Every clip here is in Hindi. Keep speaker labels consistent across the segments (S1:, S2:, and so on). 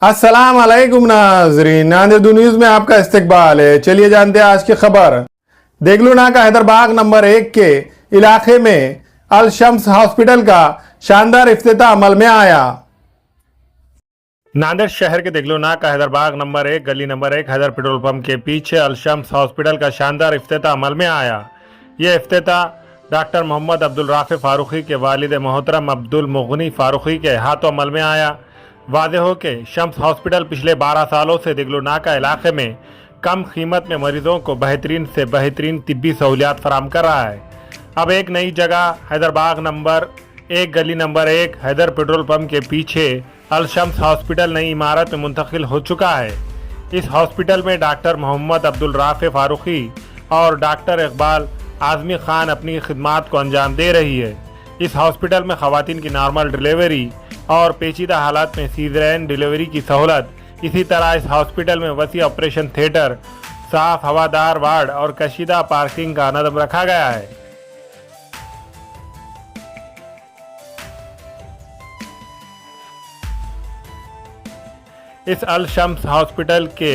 S1: अस्सलाम वालेकुम नाजरीन, नांदेड़ न्यूज में आपका इस्तकबाल है। चलिए जानते हैं आज की खबर। देगलूनाका हैदरबाग नंबर 1 के इलाके में अल शम्स हॉस्पिटल का शानदार इफ्तिताह अमल में आया। नांदेड़ शहर के देगलूनाका हैदरबाग नंबर 1 गली नंबर 1 हैदर पेट्रोल पंप के पीछे अल शम्स हॉस्पिटल का शानदार इफ्तिताह अमल में आया। यह इफ्तिताह डॉक्टर मोहम्मद अब्दुल राफे फारूकी के वालिद मोहतरम अब्दुल मुगनी फारूकी के हाथों अमल में आया। वाज़ेह हो के शम्स हॉस्पिटल पिछले 12 सालों से देगलूनाका इलाके में कम कीमत में मरीजों को बेहतरीन से बेहतरीन तिब्बी सहूलियात फराम कर रहा है। अब एक नई जगह हैदरबाग नंबर 1 गली नंबर 1 हैदर पेट्रोल पंप के पीछे अल शम्स हॉस्पिटल नई इमारत में मुंतकिल हो चुका है। इस हॉस्पिटल में डॉक्टर मोहम्मद अब्दुल राफे फारूकी और डॉक्टर इकबाल आज़मी खान अपनी खिदमात को अंजाम दे रही है। इस हॉस्पिटल में ख़वातीन की नॉर्मल डिलीवरी और पेचीदा हालात में सीजरेन डिलीवरी की सहूलत, इसी तरह इस हॉस्पिटल में वसी ऑपरेशन थिएटर, साफ हवादार वार्ड और कशीदा पार्किंग का नज़म रखा गया है। इस अल शम्स हॉस्पिटल के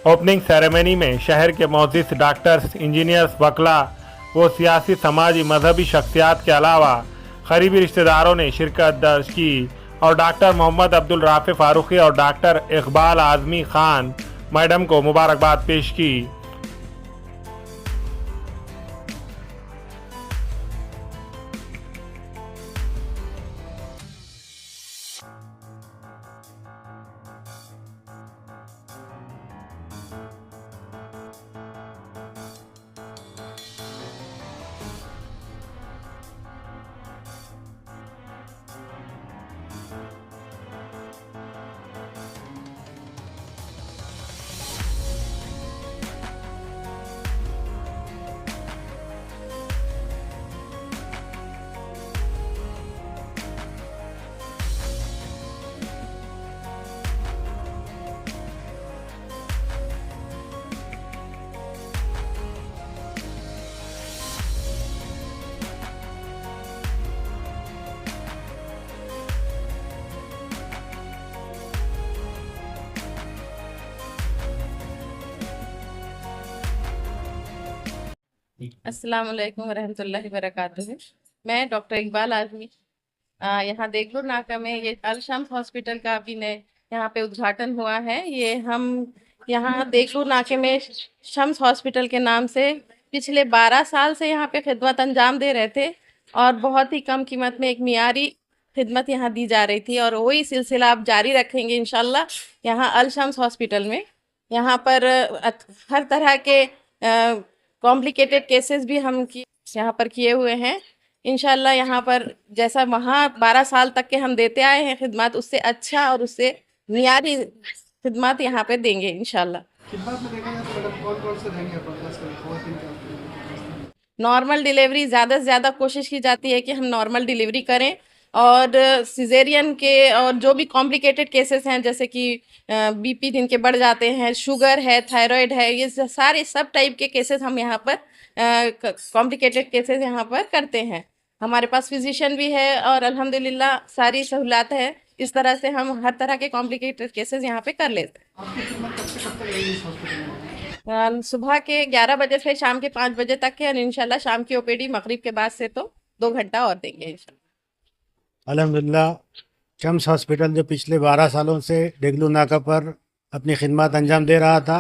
S1: ओपनिंग सेरेमनी में शहर के मोअज़्ज़िज़ डॉक्टर्स, इंजीनियर्स, वकला व सियासी, समाजी, मजहबी शख्सियात के अलावा करीबी रिश्तेदारों ने शिरकत दर्ज की और डॉक्टर मोहम्मद अब्दुल राफे फारूकी और डॉक्टर इकबाल आज़मी खान मैडम को मुबारकबाद पेश की।
S2: अस्सलाम वालेकुम रहमतुल्लाहि वबरकातुहू। मैं डॉक्टर इकबाल आज़मी यहाँ देगलूनाका में ये अल शम्स हॉस्पिटल का अभी नए यहाँ पे उद्घाटन हुआ है। ये हम यहाँ देगलूनाके में शम्स हॉस्पिटल के नाम से पिछले 12 साल से यहाँ पे खिदमत अंजाम दे रहे थे और बहुत ही कम कीमत में एक मियारी खिदमत यहाँ दी जा रही थी और वही सिलसिला आप जारी रखेंगे इंशाल्लाह। यहाँ अल शम्स हॉस्पिटल में यहाँ पर हर तरह के कॉम्प्लिकेटेड केसेस भी हम यहाँ पर किए हुए हैं। इंशाल्लाह यहाँ पर जैसा वहाँ 12 साल तक के हम देते आए हैं खिदमत, उससे अच्छा और उससे मियारी खिदमत यहाँ पे देंगे इंशाल्लाह।
S3: खिदमत में देखा जाए तो मतलब कौन-कौन से रहेंगे अपन खास करके खवातीन का?
S2: नॉर्मल डिलीवरी ज़्यादा से ज़्यादा कोशिश की जाती है कि हम नॉर्मल डिलीवरी करें और सिजेरियन के और जो भी कॉम्प्लिकेटेड केसेस हैं जैसे कि बीपी जिनके बढ़ जाते हैं, शुगर है, थायराइड है, ये सारे सब टाइप के केसेस हम यहाँ पर कॉम्प्लिकेटेड केसेस यहाँ पर करते हैं। हमारे पास फिजिशियन भी है और अल्हम्दुलिल्लाह सारी सहूलत है। इस तरह से हम हर तरह के कॉम्प्लिकेटेड केसेस यहाँ पे कर लेते हैं।
S3: आपकी खिदमत कब से कब तक रहेगी इस हॉस्पिटल में?
S2: सुबह के 11 बजे से शाम के 5 बजे तक है और इंशाल्लाह शाम की ओपीडी मगरिब के बाद से तो 2 घंटा और देंगे इंशाल्लाह।
S4: अल्हम्दुलिल्लाह शम्स हॉस्पिटल जो पिछले 12 सालों से देगलूनाका पर अपनी खिदमत अंजाम दे रहा था,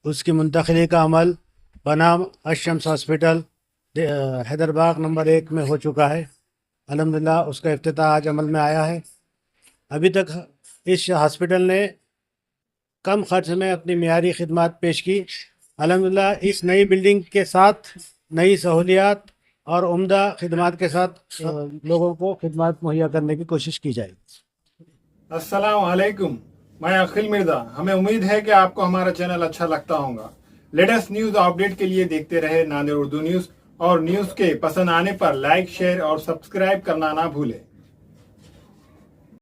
S4: उसकी मुंतकिली का अमल बनाम शम्स हॉस्पिटल हैदरबाग नंबर 1 में हो चुका है। अल्हम्दुलिल्लाह उसका इफ्तिताह आज अमल में आया है। अभी तक इस हॉस्पिटल ने कम खर्च में अपनी मियारी खिदमत पेश की। अल्हम्दुलिल्लाह इस नई बिल्डिंग के साथ नई सहूलियात और उम्दा खिदमत के साथ लोगों को खिदमत मुहैया करने की कोशिश की जाएगी।
S1: अस्सलाम वालेकुम, मैं अखिल मिर्जा। हमें उम्मीद है कि आपको हमारा चैनल अच्छा लगता होगा। लेटेस्ट न्यूज अपडेट के लिए देखते रहे नांदेड़ उर्दू न्यूज और न्यूज के पसंद आने पर लाइक, शेयर और सब्सक्राइब करना ना भूलें।